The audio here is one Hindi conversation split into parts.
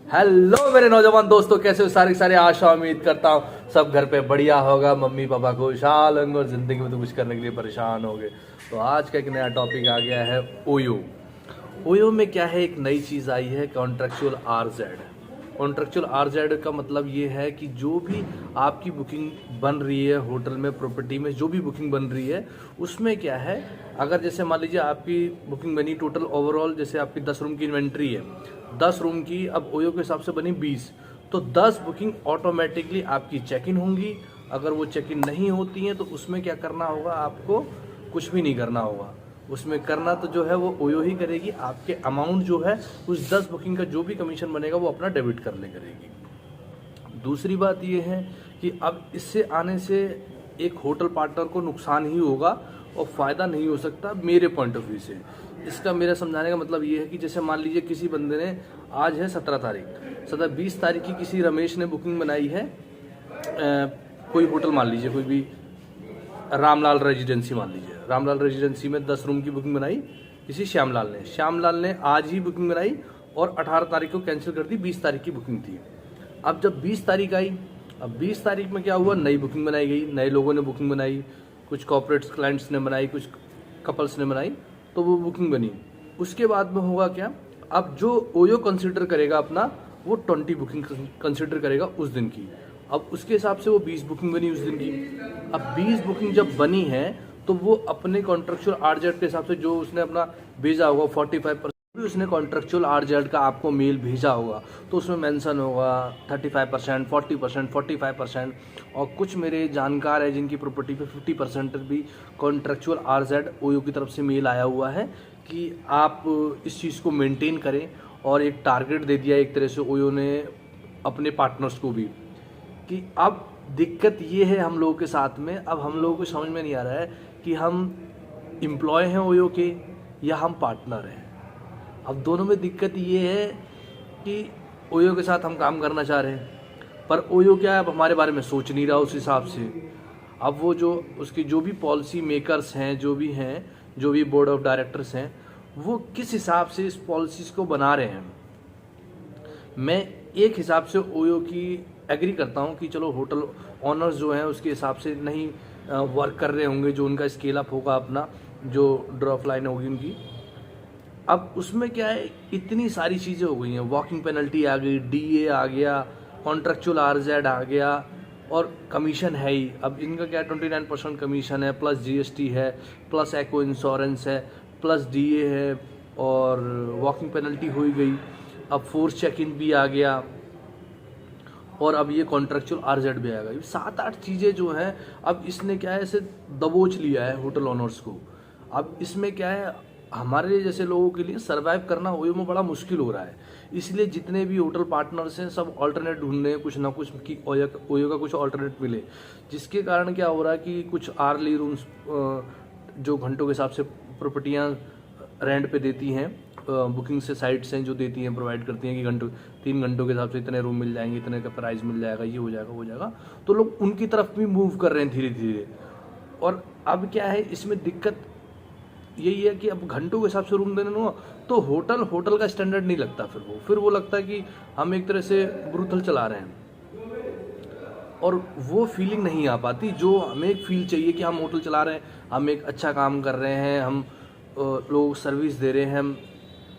हेलो मेरे नौजवान दोस्तों, कैसे हो? सारी आशा उम्मीद करता हूँ सब घर पे बढ़िया होगा, मम्मी पापा खुशहाल होंगे और जिंदगी में तो कुछ करने के लिए परेशान होंगे। तो आज का एक नया टॉपिक आ गया है ओयो। ओयो में क्या है, एक नई चीज़ आई है कॉन्ट्रेक्चुअल आरजेड। कॉन्ट्रेक्चुअल आरजेड का मतलब ये है कि जो भी आपकी बुकिंग बन रही है होटल में, प्रॉपर्टी में जो भी बुकिंग बन रही है उसमें क्या है, अगर जैसे मान लीजिए आपकी बुकिंग बनी टोटल ओवरऑल, जैसे आपकी 10 रूम की इन्वेंट्री है, 10 रूम की अब ओयो के हिसाब से बनी 20, तो 10 बुकिंग ऑटोमेटिकली आपकी चेक इन होंगी। अगर वो चेक इन नहीं होती हैं तो उसमें क्या करना होगा, आपको कुछ भी नहीं करना होगा। उसमें करना तो जो है वो ओयो ही करेगी। आपके अमाउंट जो है उस 10 बुकिंग का जो भी कमीशन बनेगा वो अपना डेबिट कर ले करेगी। दूसरी बात ये है कि अब इससे आने से एक होटल पार्टनर को नुकसान ही होगा और फ़ायदा नहीं हो सकता मेरे पॉइंट ऑफ व्यू से। इसका मेरा समझाने का मतलब ये है कि जैसे मान लीजिए किसी बंदे ने, आज है 17 तारीख, 20 तारीख की किसी रमेश ने बुकिंग बनाई है, कोई होटल मान लीजिए, कोई भी रामलाल रेजिडेंसी मान लीजिए, रामलाल रेजिडेंसी में 10 रूम की बुकिंग बनाई किसी श्यामलाल ने आज ही बुकिंग बनाई और 18 तारीख को कैंसिल कर दी, 20 तारीख की बुकिंग थी। अब जब 20 तारीख आई, अब 20 तारीख में क्या हुआ, नई बुकिंग बनाई गई, नए लोगों ने बुकिंग बनाई, कुछ कॉर्पोरेट क्लाइंट्स ने बनाई, कुछ कपल्स ने बनाई, तो वो बुकिंग बनी। उसके बाद में होगा क्या, अब जो ओयो कंसिडर करेगा अपना, वो 20 बुकिंग कंसिडर करेगा उस दिन की। अब उसके हिसाब से वो 20 बुकिंग बनी उस दिन की। अब 20 बुकिंग जब बनी है तो वो अपने कॉन्ट्रेक्चुअल आरजेड के हिसाब से जो उसने अपना भेजा होगा 45% भी उसने कॉन्ट्रेक्चुअल आरजेड का आपको मेल भेजा होगा, तो उसमें मेंशन होगा 35%, 40%, 45%। और कुछ मेरे जानकार है जिनकी प्रॉपर्टी पे 50% भी कॉन्ट्रेक्चुअल आरजेड ओयो की तरफ से मेल आया हुआ है कि आप इस चीज़ को मेंटेन करें। और एक टारगेट दे दिया एक तरह से ओयो ने अपने पार्टनर्स को भी, कि अब दिक्कत ये है हम लोगों के साथ में, अब हम लोगों को समझ में नहीं आ रहा है कि हम एम्प्लॉय हैं ओयो के या हम पार्टनर हैं। अब दोनों में दिक्कत ये है कि ओयो के साथ हम काम करना चाह रहे हैं, पर ओयो क्या है, अब हमारे बारे में सोच नहीं रहा उस हिसाब से। अब वो जो उसकी जो भी पॉलिसी मेकर्स हैं, जो भी बोर्ड ऑफ डायरेक्टर्स हैं, वो किस हिसाब से इस पॉलिसीज़ को बना रहे हैं। मैं एक हिसाब से ओयो की एग्री करता हूँ कि चलो होटल ऑनर्स जो हैं उसके हिसाब से नहीं वर्क कर रहे होंगे, जो उनका स्केल अप होगा, अपना जो ड्रॉप लाइन होगी उनकी। अब उसमें क्या है, इतनी सारी चीज़ें हो गई हैं, वॉकिंग पेनल्टी आ गई, डीए आ गया, कॉन्ट्रेक्चुअल आरजेड आ गया, और कमीशन है ही। अब इनका क्या 29% कमीशन है, प्लस जीएसटी है, प्लस एको इंश्योरेंस है, प्लस डीए है, और वॉकिंग पेनल्टी हो ही गई। अब फोर्स चेक इन भी आ गया, और अब ये कॉन्ट्रेक्चुअल आरजेड भी आएगा। 7-8 चीज़ें जो हैं, अब इसने क्या है, इसे दबोच लिया है होटल ओनर्स को। अब इसमें क्या है, हमारे जैसे लोगों के लिए सरवाइव करना ओयो में बड़ा मुश्किल हो रहा है। इसलिए जितने भी होटल पार्टनर्स हैं सब ऑल्टरनेट ढूंढ रहे हैं, कुछ ना कुछ कि ओयो का कुछ ऑल्टरनेट मिले। जिसके कारण क्या हो रहा है कि कुछ आर्ली रूम्स जो घंटों के हिसाब से प्रॉपर्टियाँ रेंट पे देती हैं, बुकिंग से साइट्स हैं जो देती हैं, प्रोवाइड करती हैं कि 3 घंटों के हिसाब से इतने रूम मिल जाएंगे, इतने का प्राइस मिल जाएगा, ये हो जाएगा, हो जाएगा, तो लोग उनकी तरफ भी मूव कर रहे हैं धीरे धीरे। और अब क्या है, इसमें दिक्कत यही है कि अब घंटों के हिसाब से रूम देने लो तो होटल का स्टैंडर्ड नहीं लगता, फिर वो लगता है कि हम एक तरह से ब्रूथल चला रहे हैं, और वो फीलिंग नहीं आ पाती जो हमें एक फील चाहिए कि हम होटल चला रहे हैं, हम एक अच्छा काम कर रहे हैं, हम लोग सर्विस दे रहे हैं, हम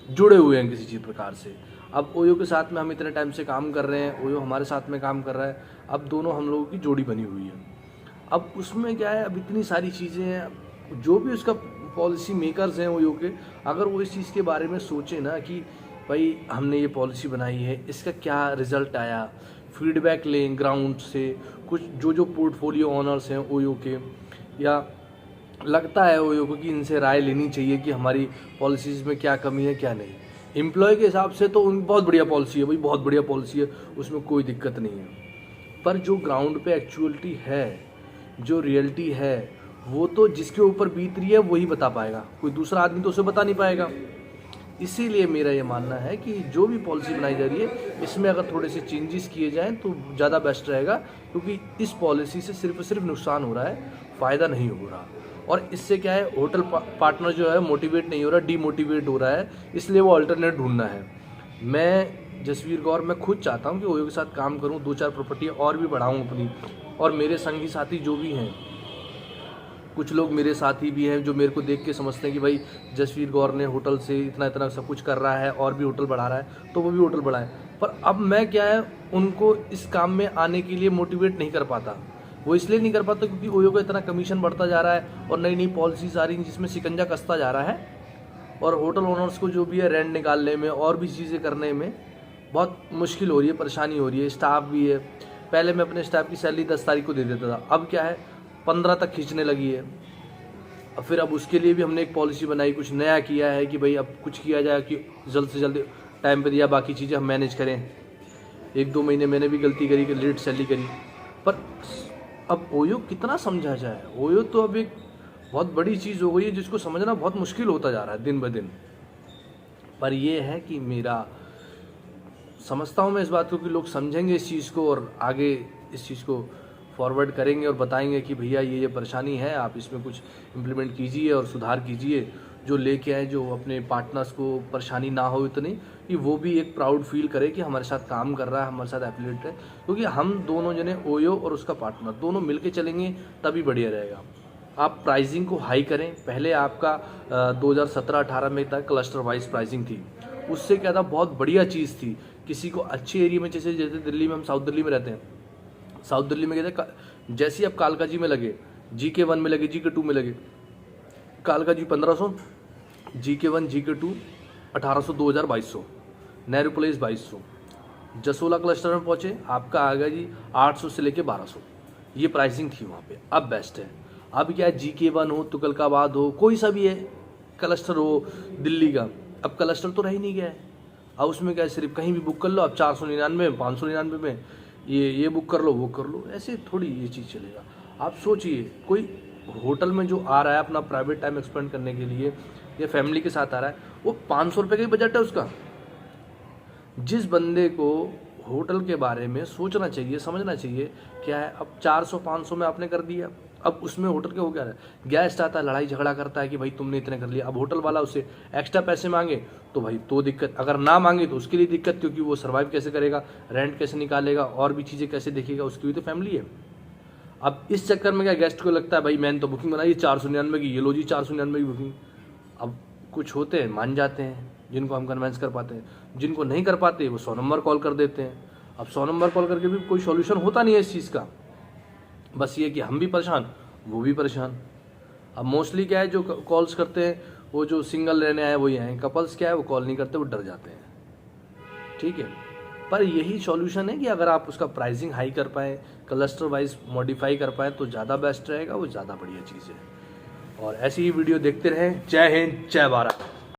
जुड़े हुए हैं किसी चीज़ प्रकार से। अब ओयो के साथ में हम इतने टाइम से काम कर रहे हैं, ओयो हमारे साथ में काम कर रहा है, अब दोनों हम लोगों की जोड़ी बनी हुई है। अब उसमें क्या है, अब इतनी सारी चीज़ें हैं, जो भी उसका पॉलिसी मेकर्स हैं ओयो के, अगर वो इस चीज़ के बारे में सोचे ना कि भाई हमने ये पॉलिसी बनाई है, इसका क्या रिजल्ट आया, फीडबैक लें ग्राउंड से, कुछ जो पोर्टफोलियो ऑनर्स हैं ओयो के, या लगता है ओयो को कि इनसे राय लेनी चाहिए कि हमारी पॉलिसीज़ में क्या कमी है क्या नहीं। एम्प्लॉय के हिसाब से तो उन बहुत बढ़िया पॉलिसी है भाई, बहुत बढ़िया पॉलिसी है, उसमें कोई दिक्कत नहीं है। पर जो ग्राउंड पे एक्चुअलिटी है, जो रियलिटी है, वो तो जिसके ऊपर बीत रही है वही बता पाएगा, कोई दूसरा आदमी तो उसे बता नहीं पाएगा। इसीलिए मेरा ये मानना है कि जो भी पॉलिसी बनाई जा रही है इसमें अगर थोड़े से चेंजेस किए जाएँ तो ज़्यादा बेस्ट रहेगा, क्योंकि इस पॉलिसी से सिर्फ नुकसान हो रहा है, फ़ायदा नहीं हो रहा। और इससे क्या है, होटल पार्टनर जो है मोटिवेट नहीं हो रहा, डीमोटिवेट हो रहा है, इसलिए वो अल्टरनेट ढूंढना है। मैं जसवीर गौर मैं खुद चाहता हूँ कि ओयो के साथ काम करूँ, 2-4 प्रॉपर्टी और भी बढ़ाऊँ अपनी। और मेरे संगी साथी जो भी हैं, कुछ लोग मेरे साथी भी हैं जो मेरे को देख के समझते हैं कि भाई जसवीर गौर ने होटल से इतना इतना सब कुछ कर रहा है और भी होटल बढ़ा रहा है, तो वो भी होटल बढ़ाए। पर अब मैं क्या है, उनको इस काम में आने के लिए मोटिवेट नहीं कर पाता। वो इसलिए नहीं कर पाता क्योंकि ओयो का इतना कमीशन बढ़ता जा रहा है और नई नई पॉलिसीज आ रही हैं जिसमें शिकंजा कसता जा रहा है, और होटल ओनर्स को जो भी है रेंट निकालने में और भी चीज़ें करने में बहुत मुश्किल हो रही है, परेशानी हो रही है। स्टाफ भी है, पहले मैं अपने स्टाफ की सैलरी 10 तारीख को दे देता था, अब क्या है 15 तक खींचने लगी है। फिर अब उसके लिए भी हमने एक पॉलिसी बनाई, कुछ नया किया है कि भाई अब कुछ किया जाए कि जल्द से जल्द टाइम पे दिया, बाकी चीज़ें हम मैनेज करें। 1-2 महीने मैंने भी गलती करी कि लेट सैलरी करी, पर अब ओयो कितना समझा जाए। ओयो तो अब एक बहुत बड़ी चीज़ हो गई है जिसको समझना बहुत मुश्किल होता जा रहा है दिन ब दिन। पर ये है कि मेरा समझता हूँ मैं इस बात को कि लोग समझेंगे इस चीज़ को और आगे इस चीज़ को फॉरवर्ड करेंगे और बताएंगे कि भैया ये परेशानी है, आप इसमें कुछ इम्प्लीमेंट कीजिए और सुधार कीजिए, जो लेके आए, जो अपने पार्टनर्स को परेशानी ना हो इतनी कि वो भी एक प्राउड फील करे कि हमारे साथ काम कर रहा है, हमारे साथ एफिलिएट है। क्योंकि हम दोनों जने, ओयो और उसका पार्टनर, दोनों मिलके चलेंगे तभी बढ़िया रहेगा। आप प्राइसिंग को हाई करें। पहले आपका 2017-18 में तक क्लस्टर वाइज प्राइसिंग थी, उससे क्या था, बहुत बढ़िया चीज़ थी। किसी को अच्छे एरिया में, जैसे दिल्ली में, हम साउथ दिल्ली में रहते हैं, साउथ दिल्ली में कहते हैं जैसे ही आप कालका जी में लगे, GK1 में लगे, GK2 में लगे, कालका जी 1500, GK1 GK2 1800, 2000 2200, Nehru place 2200, Jasola cluster में पहुँचे आपका आ गया जी 800 से लेके 1200। ये प्राइसिंग थी वहाँ पे। अब बेस्ट है। अब क्या है, GK1 हो, तुगलकाबाद हो, कोई सा भी है क्लस्टर हो दिल्ली का, अब क्लस्टर तो रह ही नहीं गया है। अब उसमें क्या है, सिर्फ कहीं भी बुक कर लो, अब 499 में, 599 में, ये बुक कर लो, वो कर लो। ऐसे थोड़ी ये चीज़ चलेगा। आप सोचिए, कोई होटल में जो आ रहा है अपना प्राइवेट टाइम एक्सपेंड करने के लिए या फैमिली के साथ आ रहा है, वो 500 रुपये का ही बजट है उसका। जिस बंदे को होटल के बारे में सोचना चाहिए, समझना चाहिए क्या है, अब 400-500 में आपने कर दिया, अब उसमें होटल के हो क्या रहा है, गेस्ट आता है लड़ाई झगड़ा करता है कि भाई तुमने इतने कर लिया। अब होटल वाला उससे एक्स्ट्रा पैसे मांगे तो भाई तो दिक्कत, अगर ना मांगे तो उसके लिए दिक्कत, क्योंकि वो सर्वाइव कैसे करेगा, रेंट कैसे निकालेगा और भी चीज़ें कैसे देखेगा, उसकी भी तो फैमिली है। अब इस चक्कर में क्या, गेस्ट को लगता है भाई मैंने तो बुकिंग बनाई 499 की, ये लो जी 499 की बुकिंग। अब कुछ होते हैं मान जाते हैं, जिनको हम कन्विंस कर पाते हैं, जिनको नहीं कर पाते वो 100 नंबर कॉल कर देते हैं। अब 100 नंबर कॉल करके भी कोई सॉल्यूशन होता नहीं है इस चीज़ का। बस ये कि हम भी परेशान, वो भी परेशान। अब मोस्टली क्या है, जो कॉल्स करते हैं वो जो सिंगल रहने आए वही हैं, कपल्स क्या है वो कॉल नहीं करते, वो डर जाते हैं। ठीक है, पर यही सॉल्यूशन है कि अगर आप उसका प्राइसिंग हाई कर पाएँ, क्लस्टर वाइज मॉडिफाई कर पाएँ तो ज़्यादा बेस्ट रहेगा, वो ज़्यादा बढ़िया चीज़ है। और ऐसी ही वीडियो देखते रहें। जय हिंद, जय भारत।